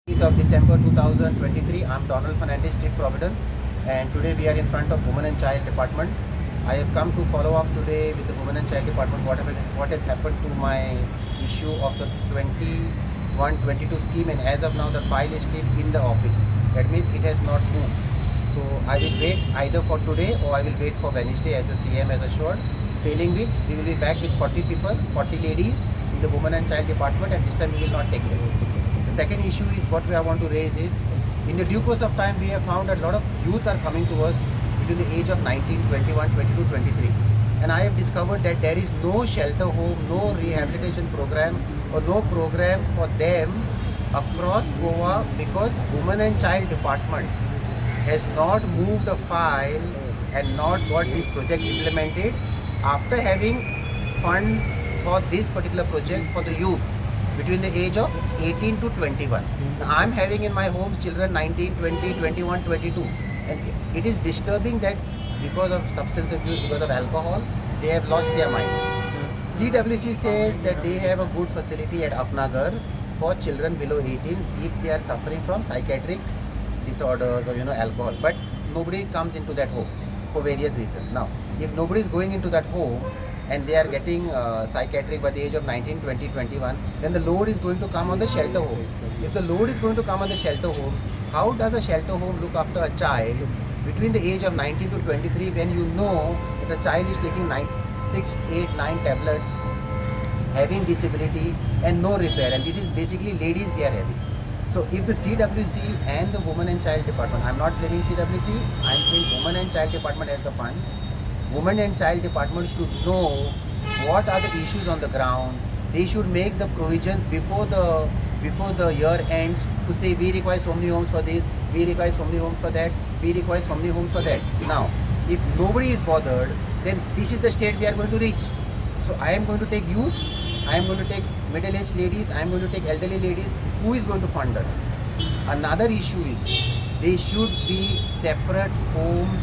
of December 2023. I'm Donald Fernandez, State Providence, and today we are in front of Women and Child Department. I have come to follow up today with the Women and Child Department what has happened to my issue of the 21-22 scheme, and as of now the file is still in the office. That means it has not moved. So I will wait either for today or I will wait for Wednesday as the CM has assured. Failing which, we will be back with 40 people, 40 ladies in the Women and Child Department, and this time we will not take them. The second issue is what I want to raise is, in the due course of time, we have found that a lot of youth are coming to us between the age of 19, 21, 22, 23. And I have discovered that there is no shelter home, no rehabilitation program or no program for them across Goa because Women and Child Department has not moved a file and not got this project implemented after having funds for this particular project for the youth between the age of 18 to 21. Now, I'm having in my homes children 19, 20, 21, 22, and it is disturbing that because of substance abuse, because of alcohol, they have lost their mind. CWC says that they have a good facility at Apnagar for children below 18 if they are suffering from psychiatric disorders or alcohol, but nobody comes into that home for various reasons. Now, if nobody is going into that home and they are getting psychiatric by the age of 19, 20, 21, then the load is going to come on the shelter homes. If the load is going to come on the shelter home, how does a shelter home look after a child between the age of 19 to 23 when you know that the child is taking 6, 8, 9 tablets, having disability and no repair, and this is basically ladies we are having. So if the CWC and the Women and Child Department, I'm not blaming CWC, I'm saying Women and Child Department has the funds. Women and Child Department should know what are the issues on the ground. They should make the provisions before the year ends to say we require so many homes for this, we require so many homes for that, we require so many homes for that. Now, if nobody is bothered, then this is the state we are going to reach. So I am going to take youth, I am going to take middle-aged ladies, I am going to take elderly ladies. Who is going to fund us? Another issue is they should be separate homes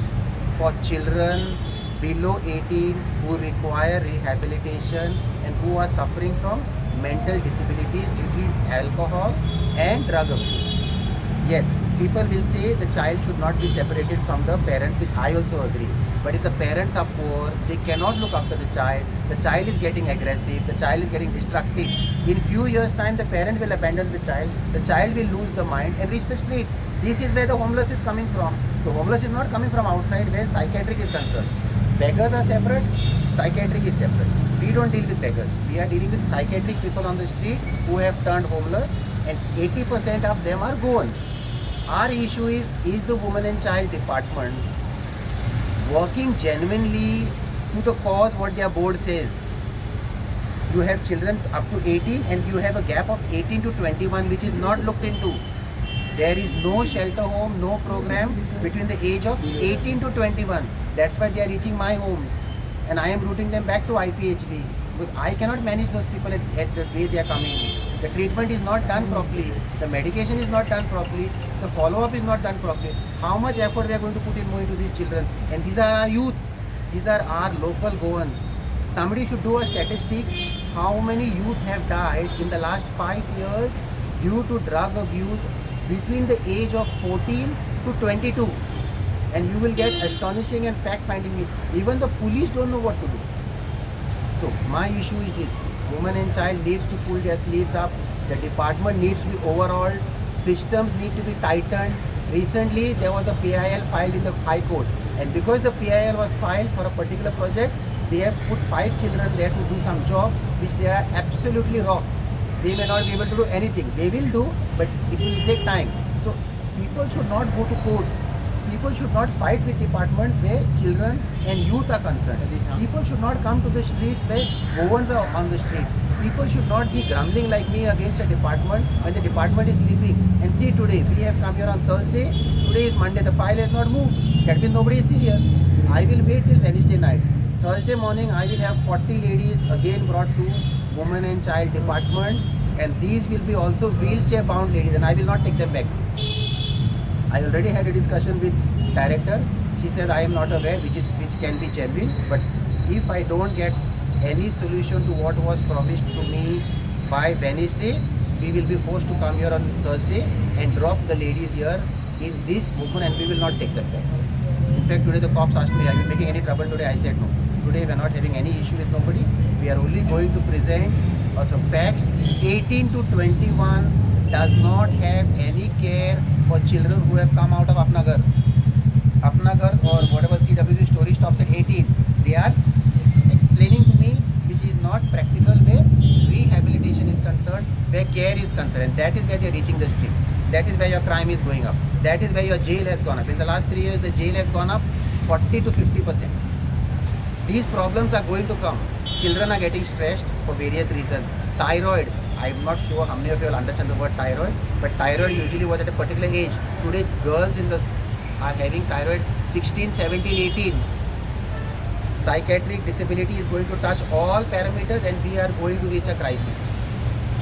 for children below 18 who require rehabilitation and who are suffering from mental disabilities due to alcohol and drug abuse. Yes, people will say the child should not be separated from the parents, which I also agree. But if the parents are poor, they cannot look after the child is getting aggressive, the child is getting destructive. In few years' time, the parent will abandon the child will lose the mind and reach the street. This is where the homeless is coming from. The homeless is not coming from outside where psychiatric is concerned. Beggars are separate, psychiatric is separate. We don't deal with beggars. We are dealing with psychiatric people on the street who have turned homeless, and 80% of them are Goans. Our issue is the Women and Child Department working genuinely to the cause what their board says. You have children up to 18 and you have a gap of 18 to 21 which is not looked into. There is no shelter home, no program between the age of 18 to 21. That's why they are reaching my homes and I am routing them back to IPHB. Because I cannot manage those people at the way they are coming. The treatment is not done properly. The medication is not done properly. The follow-up is not done properly. How much effort we are going to put in more into these children? And these are our youth. These are our local Goans. Somebody should do a statistics. How many youth have died in the last 5 years due to drug abuse between the age of 14 to 22? And you will get astonishing and fact-finding. Even the police don't know what to do. So my issue is this: Women and Child needs to pull their sleeves up. The department needs to be overhauled. Systems need to be tightened. Recently, there was a PIL filed in the High Court, and because the PIL was filed for a particular project, they have put 5 children there to do some job which they are absolutely wrong. They may not be able to do anything. They will do, but it will take time. So people should not go to courts. People should not fight with departments where children and youth are concerned. People should not come to the streets where Goans are on the street. People should not be grumbling like me against a department when the department is sleeping. And see, today we have come here on Thursday. Today is Monday. The file has not moved. That means nobody is serious. I will wait till Wednesday night. Thursday morning I will have 40 ladies again brought to Women and Child Department, and these will be also wheelchair bound ladies, and I will not take them back. I already had a discussion with director. She said I am not aware, which can be genuine, but if I don't get any solution to what was promised to me by Wednesday, we will be forced to come here on Thursday and drop the ladies here in this movement, and we will not take them back. In fact, today the cops asked me, are you making any trouble today? I said no. Today we are not having any issue with nobody. We are only going to present also facts. 18 to 21 does not have any care for children who have come out of Apna Ghar. Apna Ghar or whatever CWC story stops at 18. They are explaining to me which is not practical where rehabilitation is concerned, where care is concerned, and that is where they are reaching the street. That is where your crime is going up. That is where your jail has gone up. In the last 3 years, the jail has gone up 40 to 50%. These problems are going to come. Children are getting stressed for various reasons. Thyroid. I'm not sure how many of you will understand the word thyroid, but thyroid usually was at a particular age. Today, girls are having thyroid 16, 17, 18. Psychiatric disability is going to touch all parameters, and we are going to reach a crisis.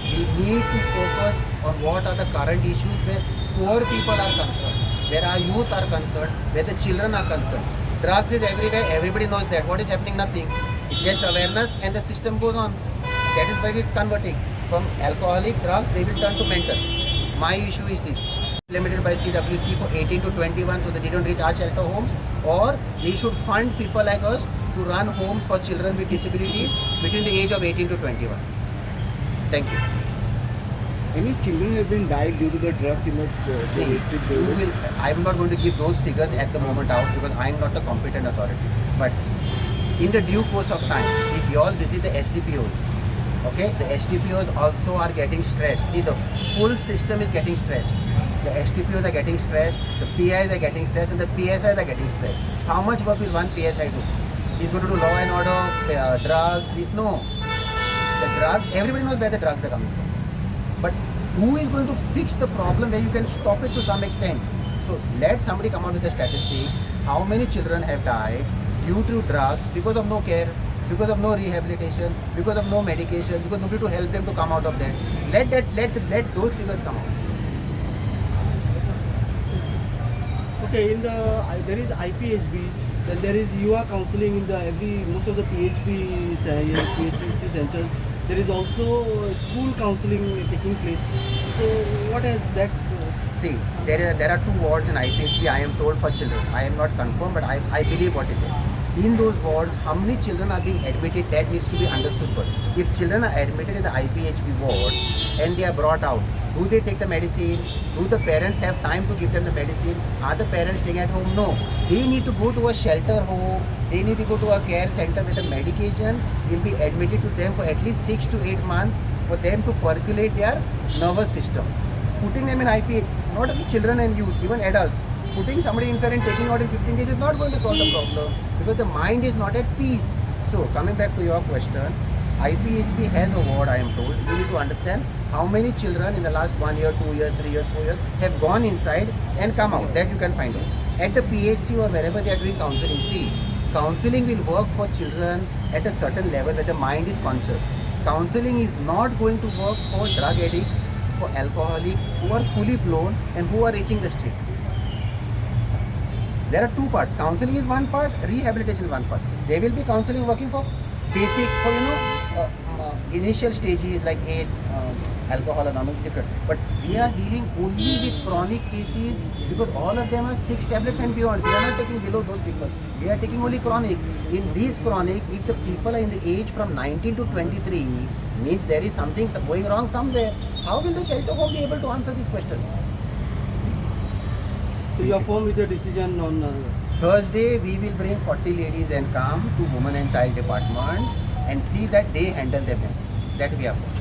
We need to focus on what are the current issues where poor people are concerned, where our youth are concerned, where the children are concerned. Drugs is everywhere, everybody knows that. What is happening? Nothing. It's just awareness and the system goes on. That is where it's converting. From alcoholic drugs, they will turn to mental. My issue is this. Implemented by CWC for 18 to 21 so that they don't reach our shelter homes, or they should fund people like us to run homes for children with disabilities between the age of 18 to 21. Thank you. Any children have been died due to the drugs in the I am not going to give those figures at the moment out because I am not the competent authority. But in the due course of time, if you all visit the SDPOs, okay, the SDPOs also are getting stressed. See, the full system is getting stressed. The SDPOs are getting stressed, the PIs are getting stressed, and the PSIs are getting stressed. How much work will one PSI do? He's going to do law and order, drugs. No. The drugs, everybody knows where the drugs are coming from. But who is going to fix the problem where you can stop it to some extent? So let somebody come out with the statistics. How many children have died due to drugs because of no care, because of no rehabilitation, because of no medication, because nobody to help them to come out of that. Let those figures come out. Okay, there is IPHB, then there is UA counseling in most of the PHP centers. There is also school counseling taking place. So what has that? See, there are 2 wards in IPHB, I am told, for children. I am not confirmed, but I believe what it is. In those wards, how many children are being admitted, that needs to be understood first. If children are admitted in the IPHB ward and they are brought out, do they take the medicine? Do the parents have time to give them the medicine? Are the parents staying at home? No. They need to go to a shelter home. They need to go to a care center where the medication will be admitted to them for at least 6 to 8 months for them to percolate their nervous system. Putting them in IPH, not only children and youth, even adults, putting somebody inside and taking out in 15 days is not going to solve the problem because the mind is not at peace. So, coming back to your question, IPHB has a ward, I am told. You need to understand how many children in the last 1 year, 2 years, 3 years, 4 years have gone inside and come out. That you can find out. At the PHC or wherever they are doing counseling, see, counseling will work for children at a certain level where the mind is conscious. Counseling is not going to work for drug addicts, for alcoholics who are fully blown and who are reaching the street. There are 2 parts. Counseling is one part, rehabilitation is one part. There will be counseling working for basic, for initial stages like alcohol anonymous, different. But we are dealing only with chronic cases because all of them are 6 tablets and beyond. We are not taking below those people. We are taking only chronic. In these chronic, if the people are in the age from 19 to 23, means there is something going wrong somewhere. How will the shelter home be able to answer this question? So you are firm with your decision on Thursday, we will bring 40 ladies and come to Women and Child Department and see that they handle their business. That we are for.